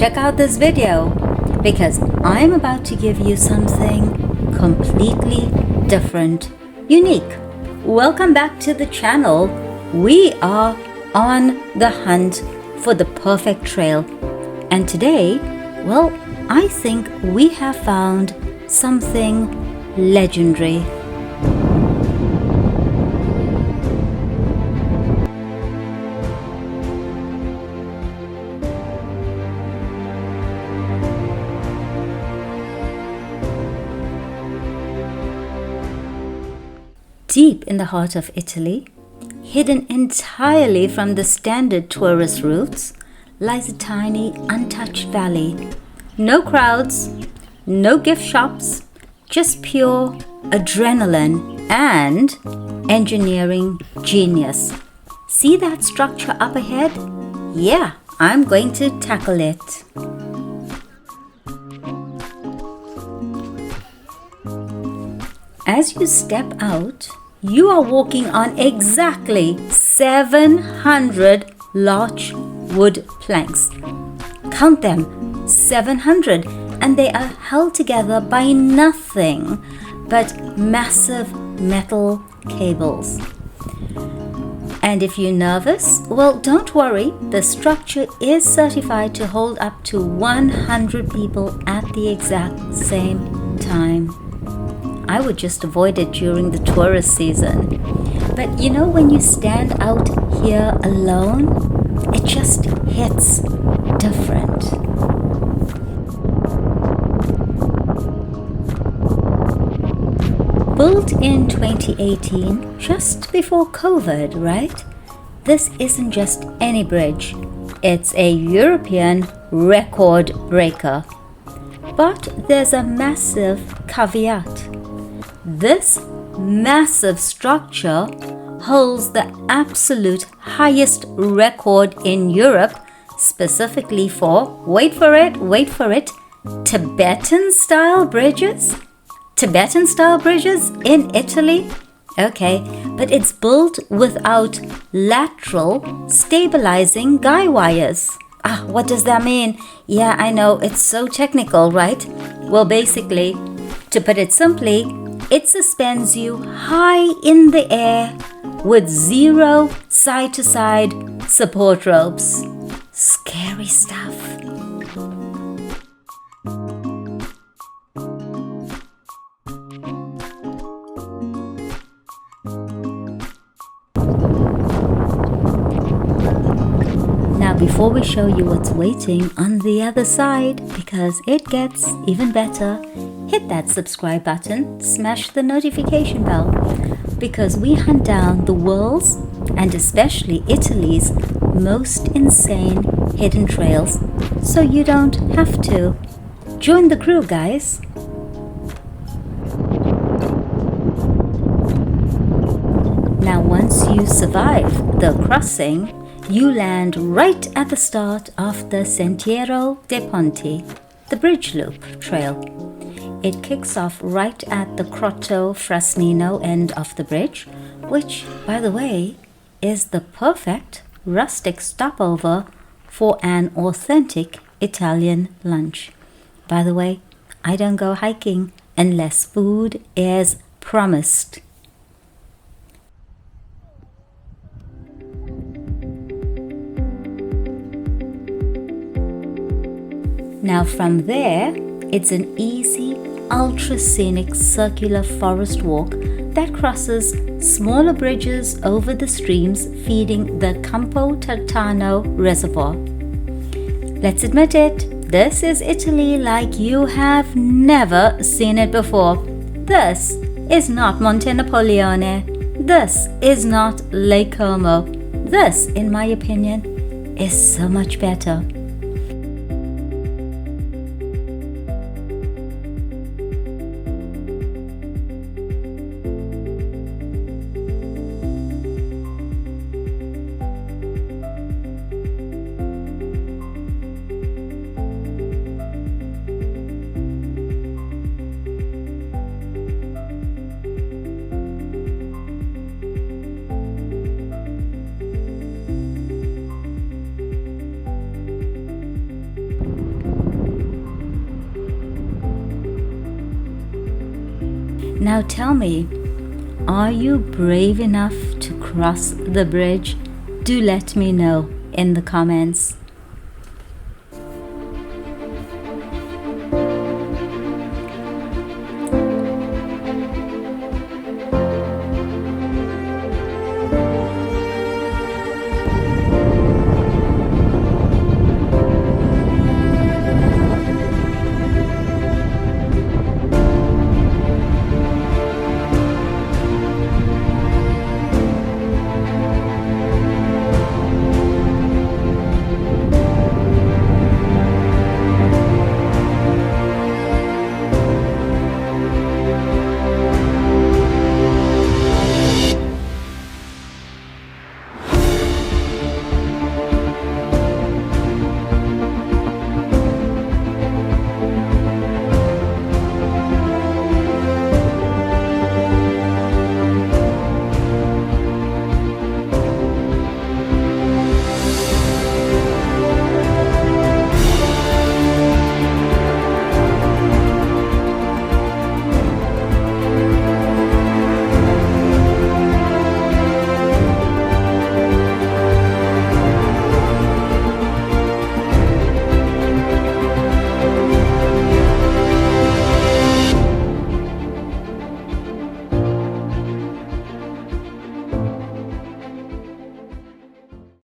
check out this video because I'm about to give you something completely different, unique. Welcome back to the channel. We are on the hunt for the perfect trail. And today, well, I think we have found something legendary. Deep in the heart of Italy, hidden entirely from the standard tourist routes, lies a tiny, untouched valley. No crowds, no gift shops, just pure adrenaline and engineering genius. See that structure up ahead? Yeah, I'm going to tackle it. As you step out, you are walking on exactly 700 large wood planks. Count them, 700, and they are held together by nothing but massive metal cables. And if you're nervous, well, don't worry, the structure is certified to hold up to 100 people at the exact same time. I would just avoid it during the tourist season. But you know, when you stand out here alone, it just hits different. Built in 2018, just before COVID, right? This isn't just any bridge. It's a European record breaker. But there's a massive caveat. This massive structure holds the absolute highest record in Europe, specifically for, wait for it, Tibetan-style bridges? Tibetan-style bridges in Italy? Okay, but it's built without lateral stabilizing guy wires. What does that mean? Yeah, I know, it's so technical, right? Well, basically, to put it simply, it suspends you high in the air with zero side-to-side support ropes. Scary stuff. Now, before we show you what's waiting on the other side, because it gets even better, hit that subscribe button, smash the notification bell, because we hunt down the world's, and especially Italy's, most insane hidden trails, so you don't have to. Join the crew, guys. Now, once you survive the crossing, you land right at the start of the Sentiero dei Ponti, the bridge loop trail. It kicks off right at the Crotto Frasnino end of the bridge, which, by the way, is the perfect rustic stopover for an authentic Italian lunch. By the way, I don't go hiking unless food is promised. Now from there, it's an easy, ultra-scenic circular forest walk that crosses smaller bridges over the streams feeding the Campo Tartano reservoir. Let's admit it, this is Italy like you have never seen it before. This is not Monte Napoleone. This is not Lake Como. This, in my opinion, is so much better. Now tell me, are you brave enough to cross the bridge? Do let me know in the comments.